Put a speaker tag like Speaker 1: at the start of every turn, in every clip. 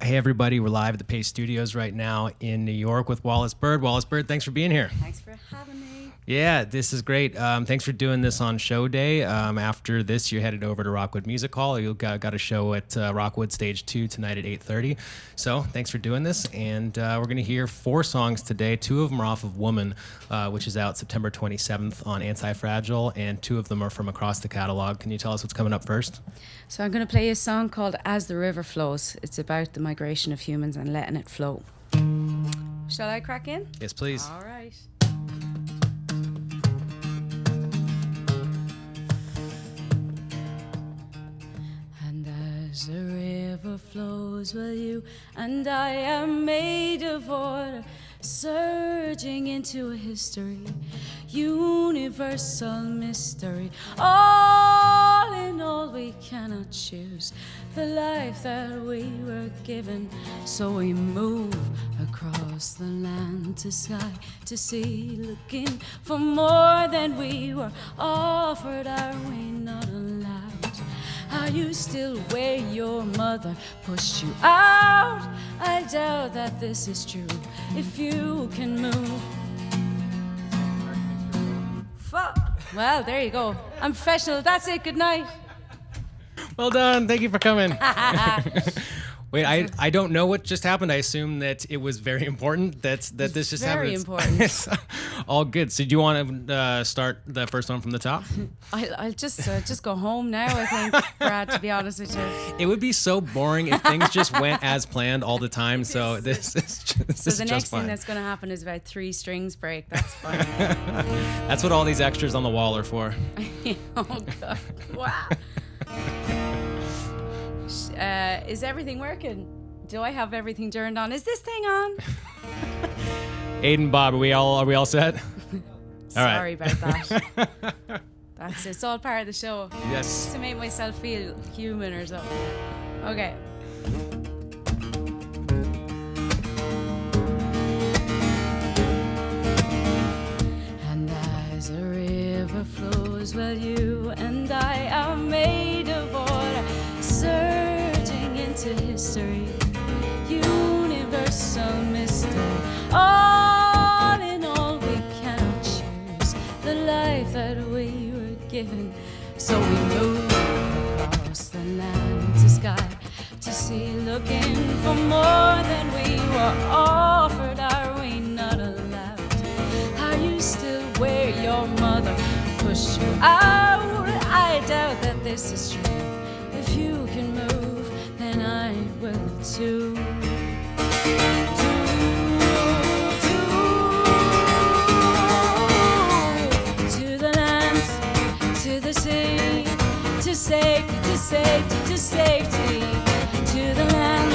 Speaker 1: Hey, everybody. We're live at the Paste Studios right now in New York with Wallis Bird. Wallis Bird, thanks for being here.
Speaker 2: Thanks for having me.
Speaker 1: Yeah, this is great. Thanks for doing this on show day. After this, you're headed over to Rockwood Music Hall. You've got a show at Rockwood Stage 2 tonight at 8:30. So thanks for doing this. And we're going to hear 4 songs today. 2 of them are off of Woman, which is out September 27th on Anti-Fragile, and 2 of them are from across the catalog. Can you tell us what's coming up first?
Speaker 2: So I'm going to play a song called As the River Flows. It's about the migration of humans and letting it flow. Shall I crack in?
Speaker 1: Yes, please.
Speaker 2: All right. And as the river flows, well, you and I are made of water, surging into a history, universal mystery. All in all, we cannot choose the life that we were given, so we move across the land to sky, to sea, looking for more than we were offered. Are we not allowed? Are you still where your mother pushed you out? I doubt that this is true. If you can move. Fuck. Well, there you go. I'm professional. That's it. Good night.
Speaker 1: Well done. Thank you for coming. Wait, I don't know what just happened. I assume that it was very important that this just happened.
Speaker 2: Very important.
Speaker 1: It's all good. So do you want to start the first one from the top?
Speaker 2: I'll just go home now, I think, Brad, to be honest with you.
Speaker 1: It would be so boring if things just went as planned all the time. So this is just
Speaker 2: So the next
Speaker 1: fine.
Speaker 2: thing that's going to happen is about 3 strings break. That's fine.
Speaker 1: That's what all these extras on the wall are for.
Speaker 2: Oh, God. Wow. Is everything working? Do I have everything turned on? Is this thing on?
Speaker 1: Aiden, Bob, are we all set?
Speaker 2: Sorry about that. That's it. It's all part of the show.
Speaker 1: Yes.
Speaker 2: Just to make myself feel human or something. Okay. And as a river flows, well, you and I are made of water, surging into history, universal mystery. All in all, we cannot choose the life that we were given, so we move across the land to sky, to sea, looking for more than we were offered. Are we not allowed? Are you still where your mother pushed you out? I doubt that this is true. If you can move, then I will too. To the land, to the sea, to safety, to safety, to safety. To the land,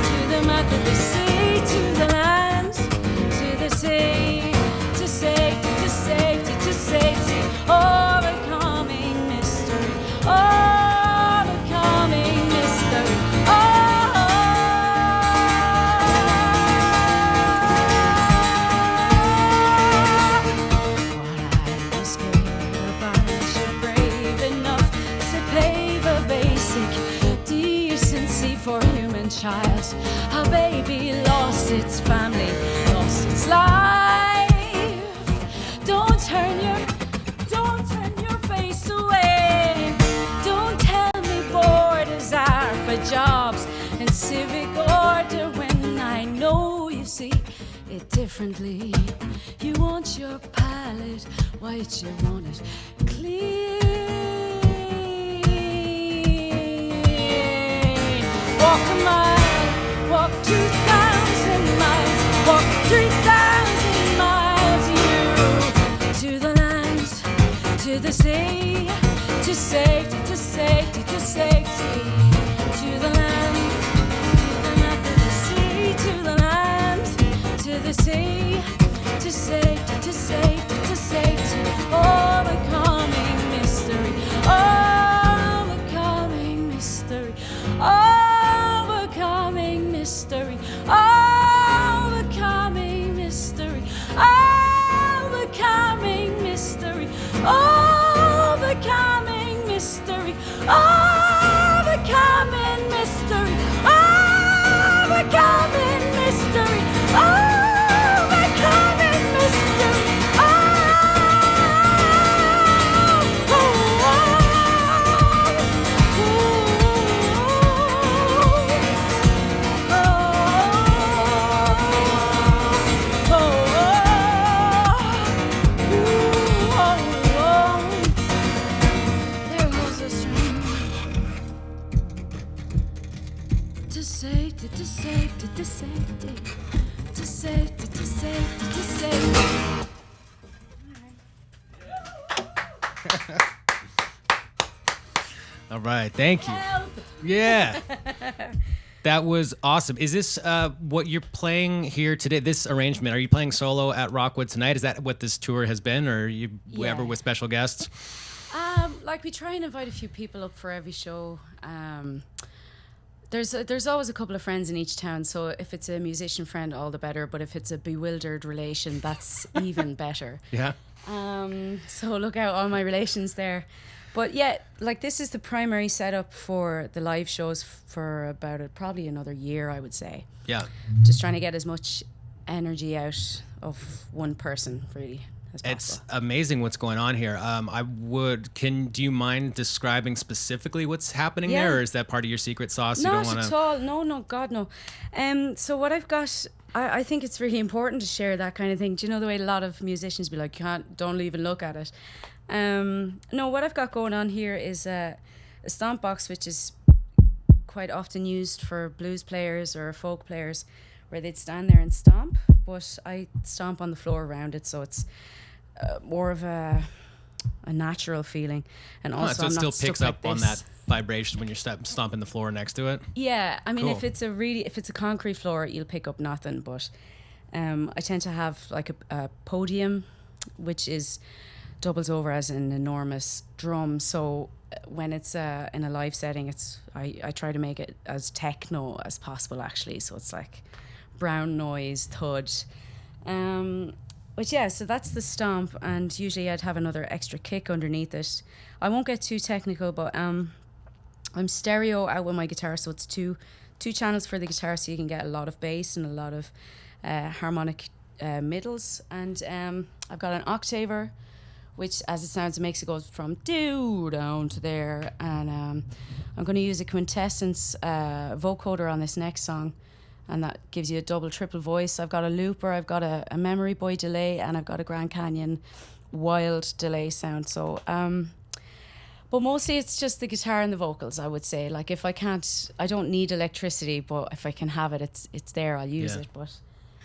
Speaker 2: to the mouth of the sea, to the land, to the sea, to safety, to safety, to safety. Overcoming mystery, overcoming mystery. What I was scared of, aren't you brave enough to pave a basic decency for a human child? A baby lost its family, lost its life. Don't turn your face away. Don't tell me borders are for jobs and civic order when I know you see it differently. You want your palette white, you want it clean. Walk a mile, walk 2,000 miles, walk 3,000 miles. You to the land, to the sea, to safety, to safety, to safety. To the land, to the sea, to the land, to the sea, to safety, to safety, to safety. Overcoming mystery, overcoming mystery, overcoming mystery, overcoming mystery, overcoming mystery, overcoming mystery, overcoming mystery. to safety, to safety, to safety, to safety, to safety, to safety.
Speaker 1: All right, thank you.
Speaker 2: Help.
Speaker 1: Yeah. That was awesome. Is this what you're playing here today? This arrangement, are you playing solo at Rockwood tonight? Is that what this tour has been, or are you ever with special guests?
Speaker 2: Like we try and invite a few people up for every show. There's always a couple of friends in each town, so if it's a musician friend, all the better. But if it's a bewildered relation, that's even better.
Speaker 1: Yeah.
Speaker 2: So look out, all my relations there. But yeah, like this is the primary setup for the live shows for probably another year, I would say.
Speaker 1: Yeah.
Speaker 2: Just trying to get as much energy out of one person, really, as possible.
Speaker 1: It's amazing what's going on here. Do you mind describing specifically what's happening there, or is that part of your secret sauce?
Speaker 2: Not at all. No, God, no. So what I've got, I think it's really important to share that kind of thing. Do you know the way a lot of musicians be like, don't even look at it. No, what I've got going on here is a stomp box, which is quite often used for blues players or folk players, where they'd stand there and stomp, but I stomp on the floor around it, so it's more of a natural feeling. And also,
Speaker 1: so it
Speaker 2: I'm
Speaker 1: still
Speaker 2: not
Speaker 1: picks
Speaker 2: stuck
Speaker 1: up
Speaker 2: like
Speaker 1: on
Speaker 2: this.
Speaker 1: that vibration when you're stomping the floor next to it.
Speaker 2: Yeah, I mean,
Speaker 1: Cool.
Speaker 2: if it's a concrete floor, you'll pick up nothing. But I tend to have like a podium, which doubles over as an enormous drum. So when it's in a live setting, I try to make it as techno as possible, actually. So it's like brown noise, thud. But yeah, so that's the stomp, and usually I'd have another extra kick underneath it. I won't get too technical, but I'm stereo out with my guitar, so it's two channels for the guitar, so you can get a lot of bass and a lot of harmonic middles. And I've got an octaver, which, as it sounds, it makes it go from do down to there. And I'm going to use a quintessence vocoder on this next song, and that gives you a double, triple voice. I've got a looper, I've got a Memory Boy delay, and I've got a Grand Canyon wild delay sound. So, but mostly it's just the guitar and the vocals, I would say. Like if I don't need electricity, but if I can have it, it's there, I'll use it. But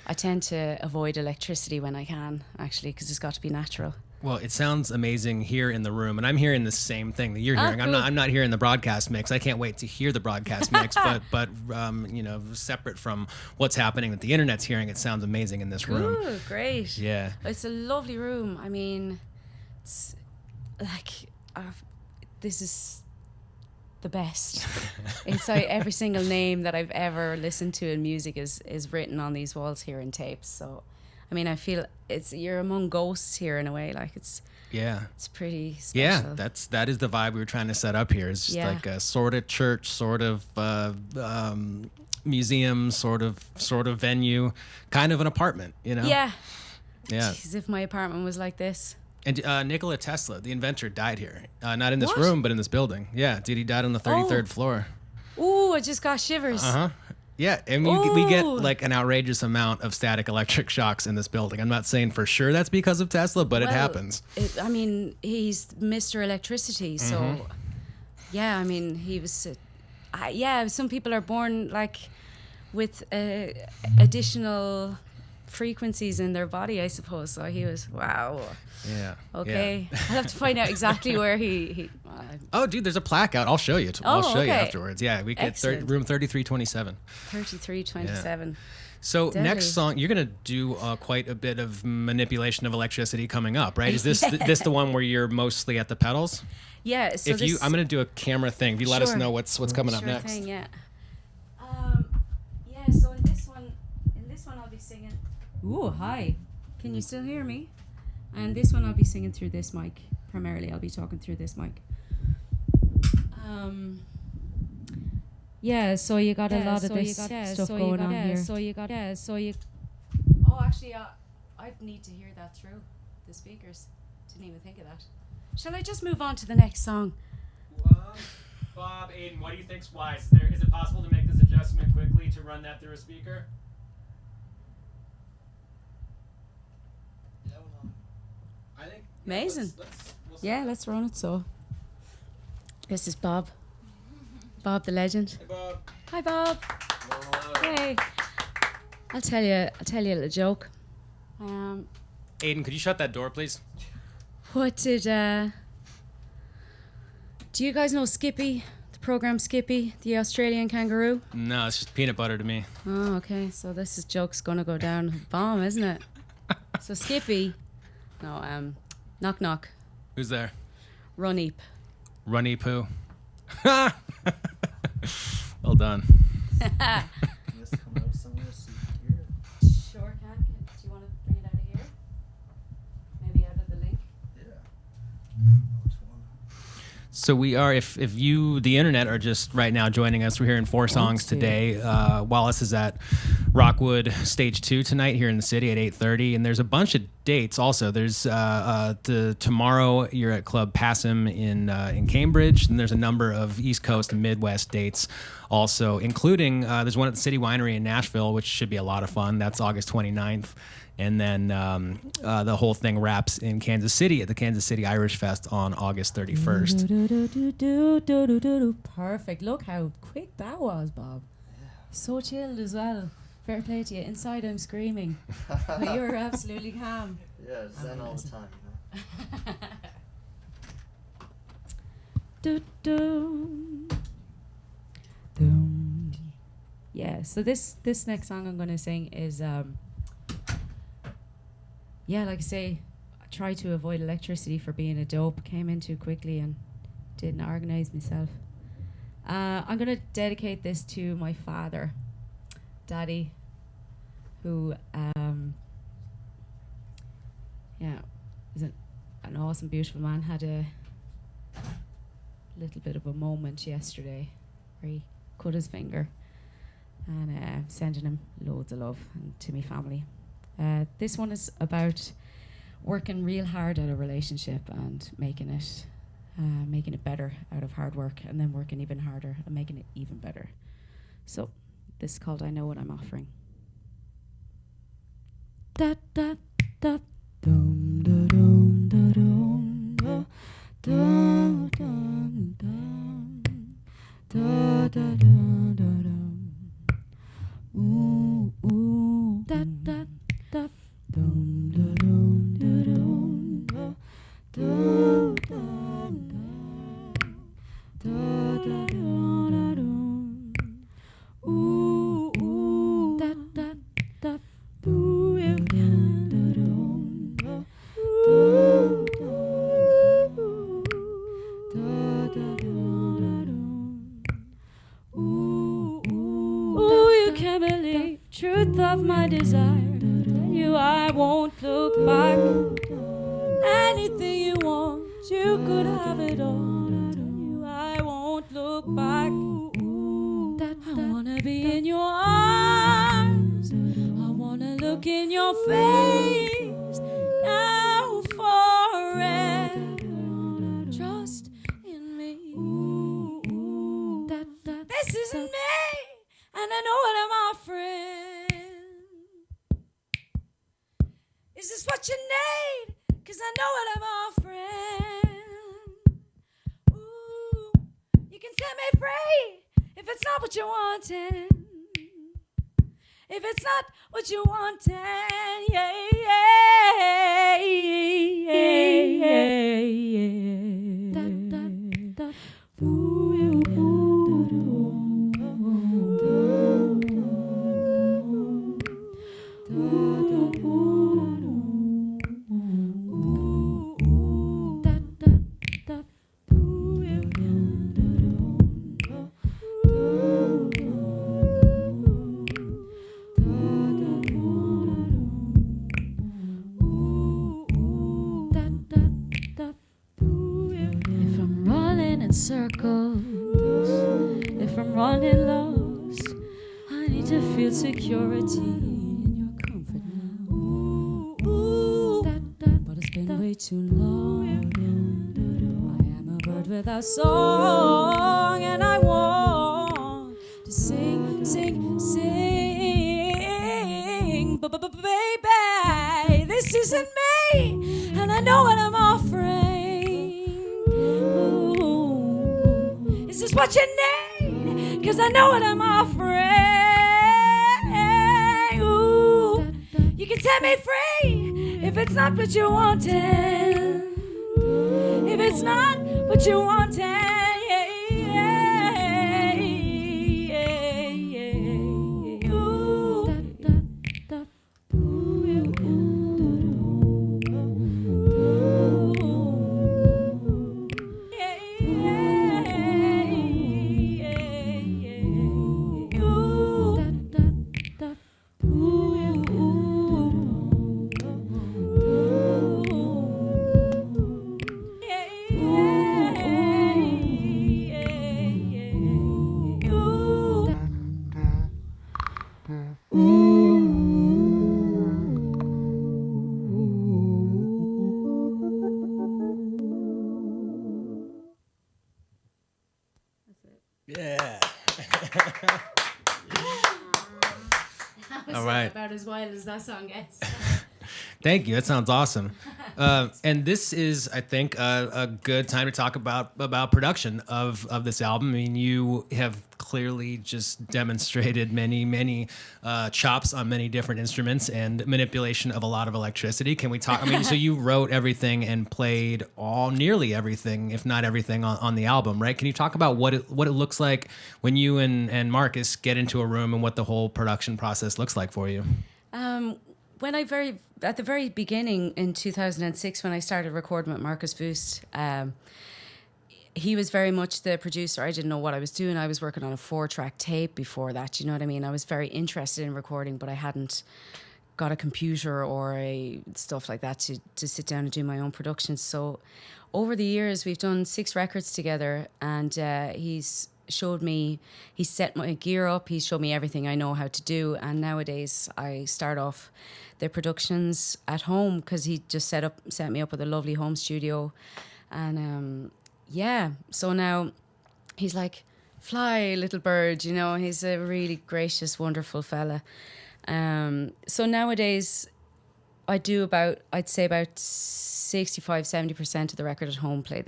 Speaker 2: I tend to avoid electricity when I can, actually, because it's got to be natural.
Speaker 1: Well, it sounds amazing here in the room, and I'm hearing the same thing that you're hearing.
Speaker 2: Cool.
Speaker 1: I'm not hearing the broadcast mix. I can't wait to hear the broadcast mix, but separate from what's happening that the internet's hearing, it sounds amazing in this room.
Speaker 2: Ooh, great.
Speaker 1: Yeah.
Speaker 2: It's a lovely room. I mean, it's like this is the best. It's like every single name that I've ever listened to in music is written on these walls here in tapes. So I mean, I feel you're among ghosts here in a way. Like it's pretty special.
Speaker 1: Yeah, that is the vibe we were trying to set up here. It's just like a sort of church, sort of museum, sort of venue, kind of an apartment, you know?
Speaker 2: Yeah.
Speaker 1: Yeah.
Speaker 2: Jeez, if my apartment was like this.
Speaker 1: And Nikola Tesla, the inventor, died here. Not in this room, but in this building. Yeah, dude, he died on the 33rd floor.
Speaker 2: Ooh, I just got shivers.
Speaker 1: Uh-huh. Yeah, and we get like an outrageous amount of static electric shocks in this building. I'm not saying for sure that's because of Tesla, but it happens.
Speaker 2: I mean, he's Mr. Electricity, so yeah, I mean, he was. Some people are born like with additional frequencies in their body, I suppose. So he was wow.
Speaker 1: Yeah.
Speaker 2: Okay, yeah. I'll have to find out exactly where he
Speaker 1: oh, dude, there's a plaque out. I'll show you. I'll show you afterwards. Yeah, we get room 3327.
Speaker 2: 3327.
Speaker 1: Yeah. So next song, you're gonna do quite a bit of manipulation of electricity coming up, right? Is this this the one where you're mostly at the pedals?
Speaker 2: Yeah. So
Speaker 1: I'm gonna do a camera thing. If you let us know what's coming up next.
Speaker 2: Thing, yeah. So in this one I'll be singing. Ooh, hi. Can you still hear me? And this one I'll be singing through this mic. Primarily, I'll be talking through this mic. So you got a lot of this stuff going on here. Oh, actually, I'd need to hear that through the speakers. Didn't even think of that. Shall I just move on to the next song?
Speaker 1: Bob, Aiden, what do you think's wise? Is it possible to make this adjustment quickly to run that through a speaker? I think.
Speaker 2: Amazing. Let's run it. So, this is Bob. Bob the legend.
Speaker 1: Hey, Bob.
Speaker 2: Hi, Bob. Hey. I'll tell you a little joke.
Speaker 1: Aiden, could you shut that door, please?
Speaker 2: What did do you guys know Skippy? The program Skippy, the Australian kangaroo?
Speaker 1: No, it's just peanut butter to me.
Speaker 2: Oh, okay. So this joke's gonna go down a bomb, isn't it? So Skippy, knock knock.
Speaker 1: Who's there?
Speaker 2: Runeep.
Speaker 1: Runny poo. Well done.
Speaker 3: Just come out somewhere so you can hear it.
Speaker 2: Sure can. Do you want to bring it out of here? Maybe out of the link?
Speaker 3: Yeah. No, it's one.
Speaker 1: So we are, if you, the internet, are just right now joining us, we're hearing 4 songs today. Wallis is at Rockwood Stage 2 tonight here in the city at 8:30, and there's a bunch of dates also. There's tomorrow you're at Club Passum in Cambridge, and there's a number of East Coast and Midwest dates also, including there's one at the City Winery in Nashville, which should be a lot of fun. That's August 29th. And then the whole thing wraps in Kansas City at the Kansas City Irish Fest on August 31st.
Speaker 2: Perfect. Look how quick that was, Bob. So chilled as well. Fair play to you. Inside I'm screaming. But you're absolutely calm.
Speaker 3: Yeah, zen all the time,
Speaker 2: Yeah, so this next song I'm going to sing is like I say, I tried to avoid electricity for being a dope. Came in too quickly and didn't organise myself. I'm going to dedicate this to my father, Daddy, who is an awesome, beautiful man. Had a little bit of a moment yesterday where he cut his finger, and sending him loads of love and to my family. This one is about working real hard at a relationship and making it better out of hard work, and then working even harder and making it even better. So this is called I Know What I'm Offering. Da da da dum da dum da dum da dum dum da da da da dum. Ooh ooh da da da dum da dum da dum da dum dum da da da dum. Ooh ooh da da da ooh you can da dum da dum da da da dum. Ooh ooh you can believe truth of my desire. Tell you I won't look back. Anything you want, you could have it all. Tell you I won't look back. I wanna be in your arms. I wanna look in your face. Now forever, trust in me. This isn't me, and I know what I'm offering. Is this what you need? 'Cause I know what I'm offering. Ooh, you can set me free if it's not what you're wanting. If it's not what you wanting, yeah, yeah, yeah, yeah. Da, da, da. Ooh, you, circles. If I'm running lost, I need to feel security in your comfort now. But it's been way too long. I am a bird without song, and I want to sing, sing, sing. Baby, this isn't me, and I know what I'm offering. Is this what you need? 'Cause I know what I'm offering. me free if it's not what you wanted. If it's not what you wanted. Yeah, yeah, yeah, yeah. Ooh.
Speaker 1: Yeah.
Speaker 2: All right. About as wild as that song gets.
Speaker 1: Thank you. That sounds awesome. And this is, I think, a good time to talk about production of this album. I mean, you have clearly just demonstrated many chops on many different instruments and manipulation of a lot of electricity. Can we talk? I mean, so you wrote everything and played nearly everything, if not everything, on the album, right? Can you talk about what it looks like when you and Marcus get into a room and what the whole production process looks like for you?
Speaker 2: When at the very beginning in 2006, when I started recording with Marcus Voost, he was very much the producer. I didn't know what I was doing. I was working on a 4-track tape before that. You know what I mean? I was very interested in recording, but I hadn't got a computer or stuff like that to sit down and do my own productions. So over the years, we've done 6 records together, and he's set my gear up. He showed me everything I know how to do. And nowadays I start off the productions at home because he just set me up with a lovely home studio. And so now he's like, fly, little bird, you know, he's a really gracious, wonderful fella. So nowadays I do I'd say about 65-70% of the record at home, play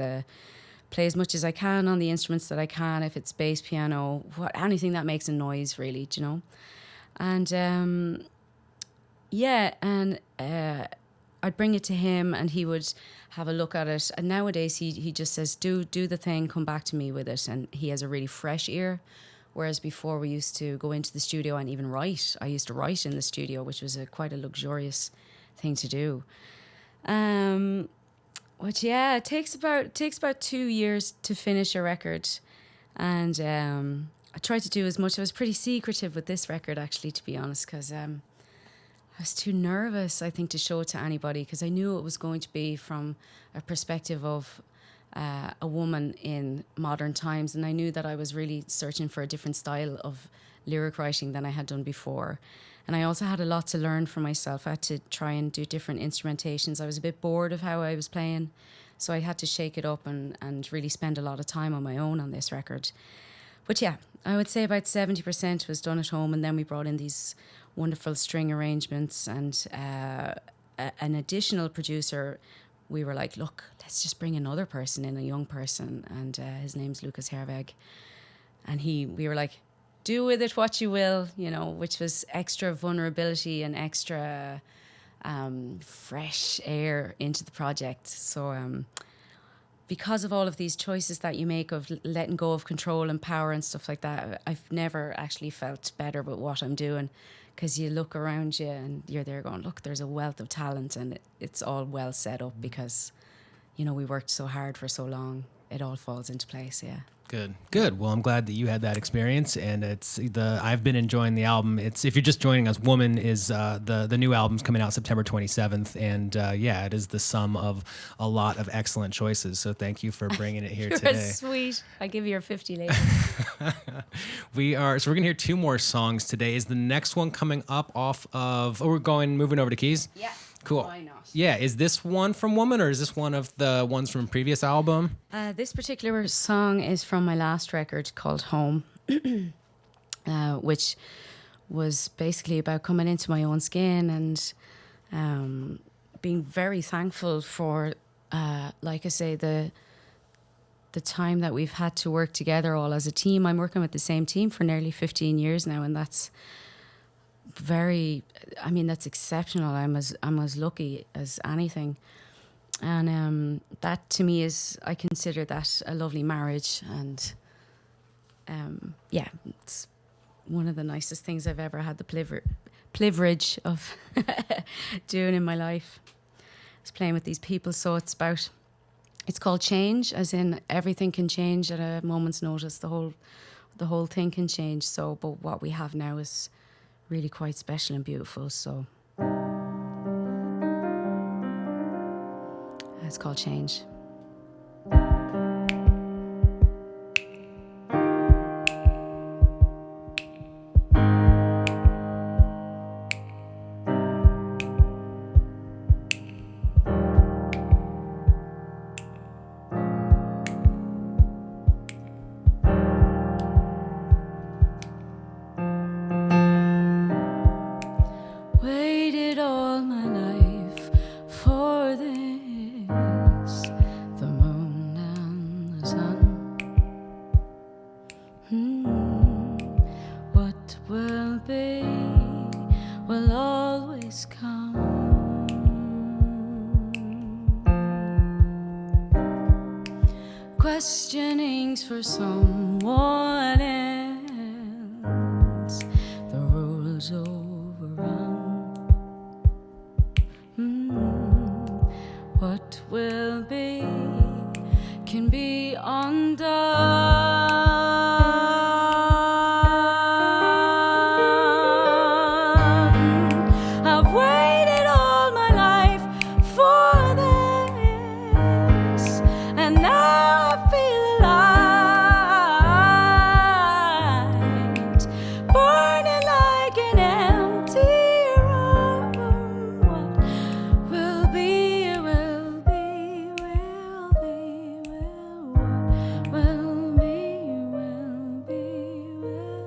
Speaker 2: as much as I can on the instruments that I can, if it's bass, piano, anything that makes a noise, really, do you know? And I'd bring it to him and he would have a look at it. And nowadays he just says, do the thing, come back to me with it. And he has a really fresh ear. Whereas before we used to go into the studio and even write. I used to write in the studio, which was quite a luxurious thing to do. But yeah, it takes about 2 years to finish a record, and I tried to do as much. I was pretty secretive with this record, actually, to be honest, because I was too nervous, I think, to show it to anybody, because I knew it was going to be from a perspective of a woman in modern times, and I knew that I was really searching for a different style of lyric writing than I had done before. And I also had a lot to learn for myself. I had to try and do different instrumentations. I was a bit bored of how I was playing, so I had to shake it up and really spend a lot of time on my own on this record. But yeah, I would say about 70% was done at home, and then we brought in these wonderful string arrangements and an additional producer. We were like, look, let's just bring another person in, a young person, and his name's Lucas Herweg. And we were like, do with it what you will, you know, which was extra vulnerability and extra fresh air into the project. So because of all of these choices that you make of letting go of control and power and stuff like that, I've never actually felt better with what I'm doing, because you look around you and you're there going, look, there's a wealth of talent, and it's all well set up because, you know, we worked so hard for so long. It all falls into place, yeah.
Speaker 1: Good. Well, I'm glad that you had that experience, and I've been enjoying the album. If you're just joining us, Woman is the new album's coming out September 27th, and it is the sum of a lot of excellent choices. So thank you for bringing it here today.
Speaker 2: You're sweet. I give you your 50 later.
Speaker 1: We're gonna hear 2 more songs today. Is the next one coming up off of? Oh, we're moving over to keys.
Speaker 2: Yeah.
Speaker 1: Cool.
Speaker 2: Why not?
Speaker 1: Yeah, is this one from Woman, or is this one of the ones from previous album?
Speaker 2: This particular song is from my last record called Home, which was basically about coming into my own skin and being very thankful for, like I say, the time that we've had to work together all as a team. I'm working with the same team for nearly 15 years now, and that's very, I mean, that's exceptional. I'm as lucky as anything. And that to me is, I consider that a lovely marriage. And yeah, it's one of the nicest things I've ever had the privilege of doing in my life. It's playing with these people. So it's called change, as in everything can change at a moment's notice. The whole thing can change. So, but what we have now is really quite special and beautiful. So it's called change. Waited all my life for this, the moon and the sun. What will be will always come. Questionings for someone else, the rules overrun. What will be can be undone. I've waited all my life for this, and now I feel light, burning like an empty room. What will be, will be, will be, will be, will be,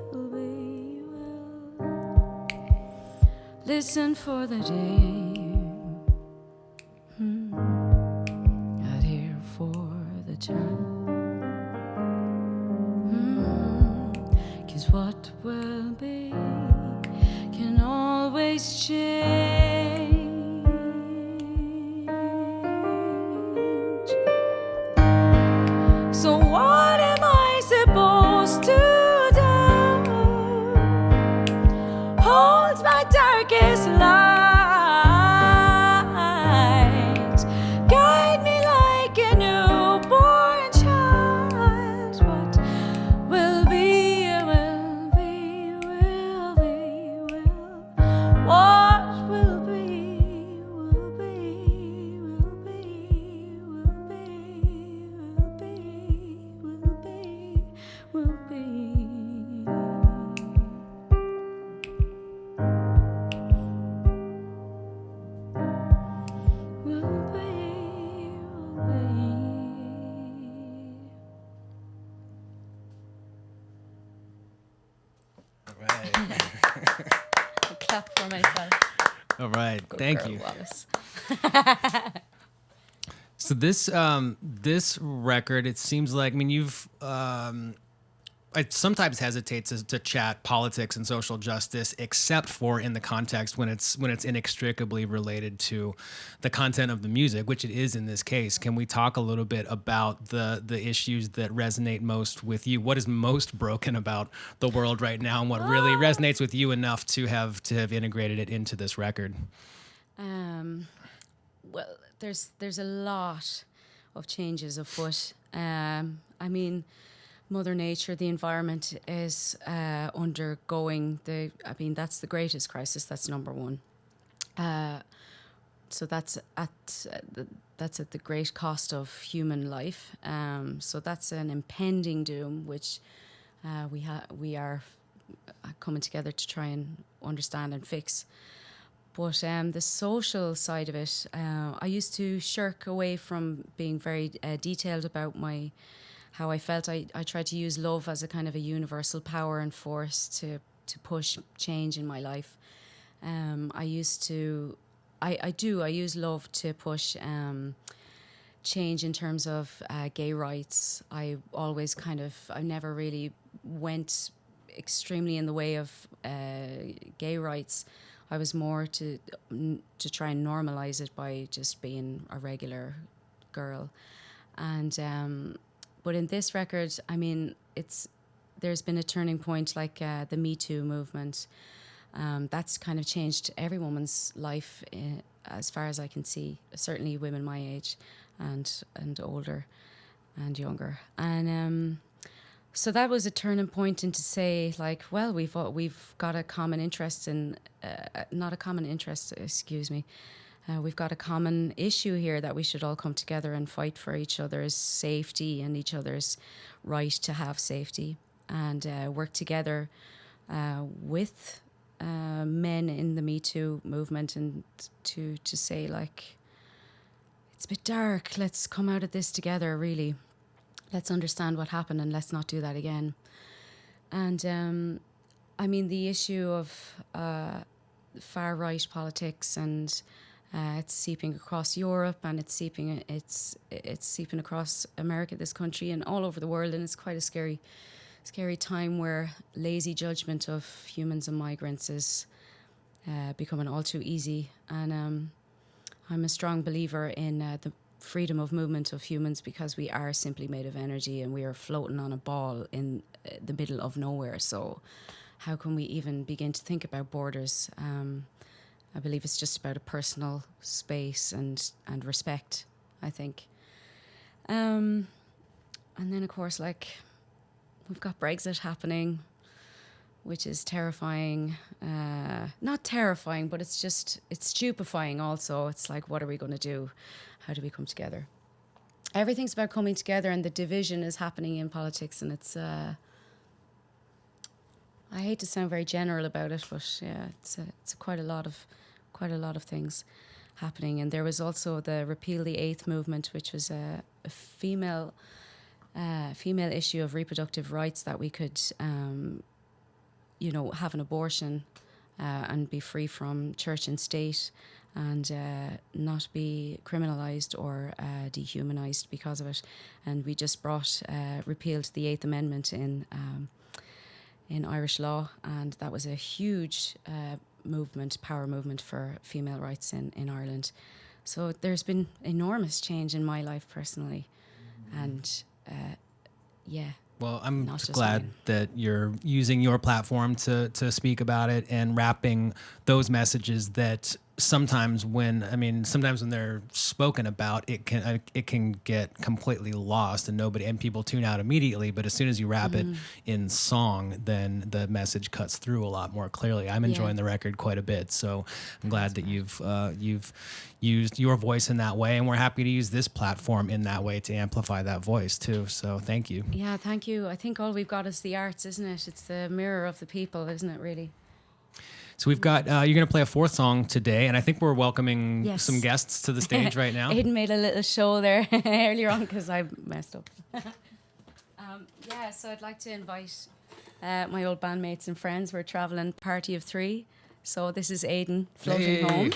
Speaker 2: will be, will. Listen for the day. I'd hear for the turn. 'Cause what will be can always change. So what am I supposed to do? Hold my darkest light, guide me like a newborn child. What will be, will be, will be, will. What will be, will be, will be, will be, will be, will be, will be. Will be, will be.
Speaker 1: All right.
Speaker 2: I clap for myself.
Speaker 1: All right.
Speaker 2: Good
Speaker 1: Thank
Speaker 2: girl,
Speaker 1: you.
Speaker 2: Wallis.
Speaker 1: So this record, it seems like, I mean, you've I sometimes hesitate to chat politics and social justice, except for in the context when it's inextricably related to the content of the music, which it is in this case. Can we talk a little bit about the issues that resonate most with you? What is most broken about the world right now, and what really resonates with you enough to have integrated it into this record?
Speaker 2: Well, there's a lot of changes afoot. I mean, Mother Nature, the environment is undergoing that's the greatest crisis. That's number one. So that's at the great cost of human life. So that's an impending doom, which we are coming together to try and understand and fix. But the social side of it, I used to shirk away from being very detailed about how I felt. I tried to use love as a kind of a universal power and force to push change in my life. I use love to push change in terms of gay rights. I never really went
Speaker 4: extremely in the way of gay rights. I was more to try and normalize it by just being a regular girl. And but in this record, I mean, there's been a turning point, like the Me Too movement. That's kind of changed every woman's life, as far as I can see. Certainly, women my age, and older, and younger. And so that was a turning point into say, like, well, we've got a common interest in, not a common interest, excuse me. We've got a common issue here that we should all come together and fight for each other's safety and each other's right to have safety, and work together with men in the Me Too movement, and to say, like, it's a bit dark, let's come out of this together, really. Let's understand what happened and let's not do that again. And I mean, the issue of far-right politics, and it's seeping across Europe, and it's seeping across America, this country, and all over the world. And it's quite a scary time where lazy judgment of humans and migrants is becoming all too easy. And I'm a strong believer in the freedom of movement of humans, because we are simply made of energy and we are floating on a ball in the middle of nowhere. So how can we even begin to think about borders? I believe it's just about a personal space and respect, I think. And then, of course, like, we've got Brexit happening, which is terrifying. Not terrifying, but it's stupefying also. It's like, what are we going to do? How do we come together? Everything's about coming together, and the division is happening in politics, and it's... I hate to sound very general about it, but yeah, it's quite a lot of things happening. And there was also the Repeal the Eighth movement, which was a female issue of reproductive rights, that we could, have an abortion and be free from church and state, and not be criminalised or dehumanised because of it. And we just repealed the Eighth Amendment in Irish law, and that was a huge power movement for female rights in Ireland. So there's been enormous change in my life personally, and yeah.
Speaker 1: Well, I'm just glad that you're using your platform to speak about it, and wrapping those messages that sometimes when they're spoken about, it can get completely lost, and people tune out immediately. But as soon as you wrap it in song, then the message cuts through a lot more clearly. I'm enjoying the record quite a bit, so I'm glad that you've used your voice in that way, and we're happy to use this platform in that way to amplify that voice too. So thank you.
Speaker 4: Yeah, thank you. I think all we've got is the arts, isn't it? It's the mirror of the people, isn't it, really?
Speaker 1: So we've got, you're going to play a fourth song today, and I think we're welcoming some guests to the stage right now.
Speaker 4: Aidan made a little show there earlier on because I messed up. So I'd like to invite my old bandmates and friends. We're travelling party of three. So this is Aidan floating home.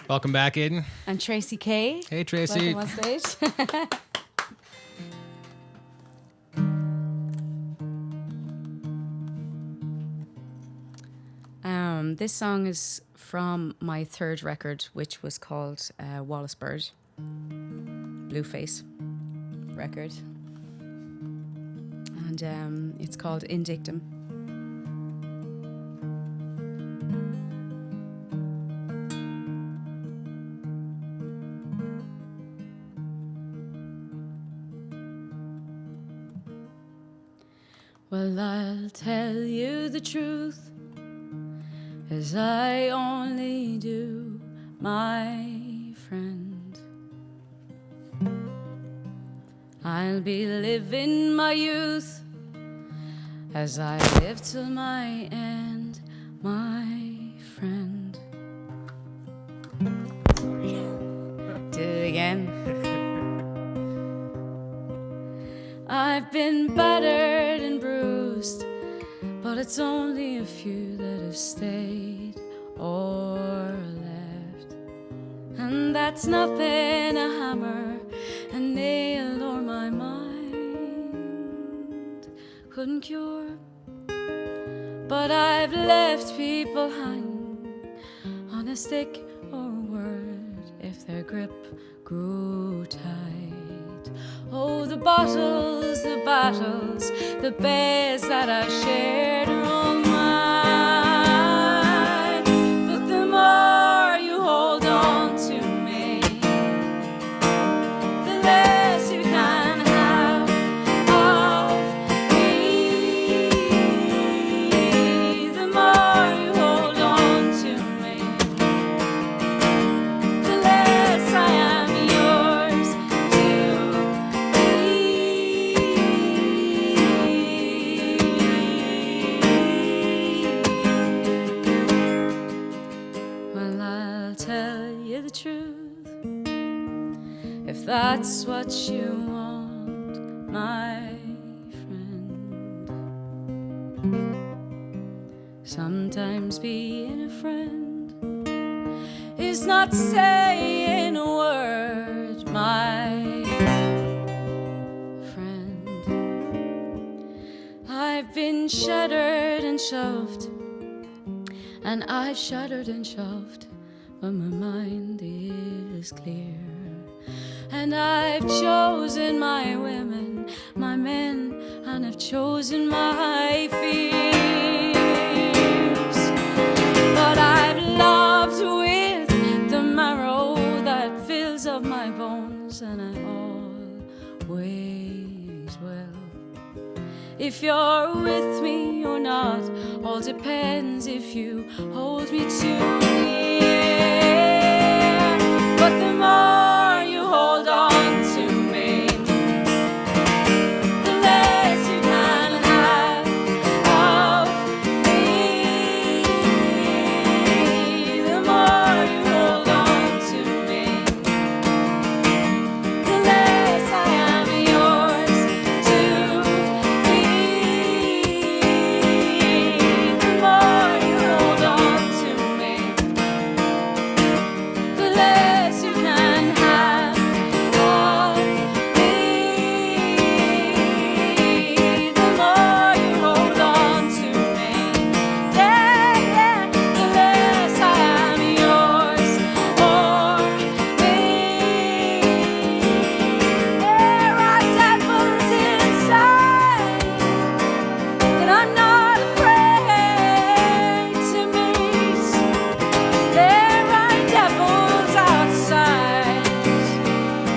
Speaker 1: Welcome back, Aidan.
Speaker 4: And Tracy Kay.
Speaker 1: Hey, Tracy.
Speaker 4: Welcome on stage. This song is from my third record, which was called Wallis Bird, Blueface record. And it's called In Dictum. Well, I'll tell you the truth, as I only do, my friend. I'll be living my youth as I live till my end, my friend. Do it again. I've been battered and bruised, but it's only a few that have stayed or left. And that's nothing a hammer, a nail, or my mind
Speaker 2: couldn't cure. But I've left people hanging on a stick or a word if their grip grew tight. Oh, the bottles, the battles, the bears that I shared are all mine. But the more you hold on to me, the less you can have of me. The more you hold on to me, the less I am yours to be. Well, I'll tell you the truth, if that's what you want, my friend. Sometimes being a friend is not saying a word, my friend. I've been shuddered and shoved, and I've shuddered and shoved, but my mind is clear. And I've chosen my women, my men, and I've chosen my fears. But I've loved with the marrow that fills up my bones, and I always will. If you're with me or not, all depends if you hold me too near. But the more you hold on to me, the less you can have of me. The more you hold on to me, the less I am yours to be. The more you hold on to me, the less you can have of me. The more you hold on to me, yeah, yeah, the less I am yours or me. There are devils inside that I'm not afraid to meet. There are devils outside,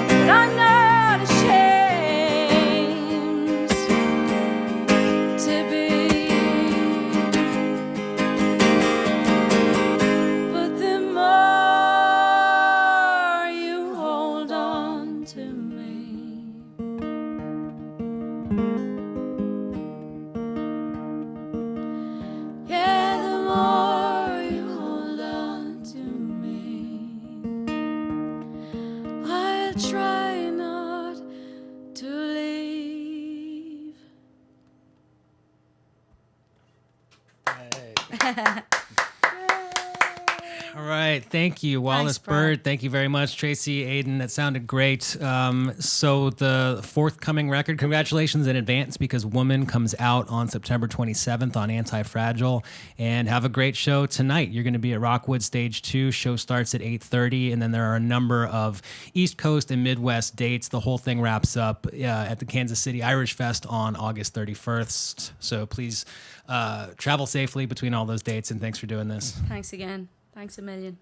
Speaker 2: but I'm not ashamed to be. But the more you hold on to me, yeah, the more you hold on to me, I'll try not to leave.
Speaker 1: All right. Thank you, Wallis
Speaker 4: Thanks, Brad.
Speaker 1: Bird. Thank you very much, Tracy, Aiden. That sounded great. So the forthcoming record, congratulations in advance, because Woman comes out on September 27th on Anti-Fragile. And have a great show tonight. You're going to be at Rockwood Stage 2. Show starts at 8:30, and then there are a number of East Coast and Midwest dates. The whole thing wraps up at the Kansas City Irish Fest on August 31st. So please travel safely between all those dates, and thanks for doing this.
Speaker 4: Thanks again. Thanks a million.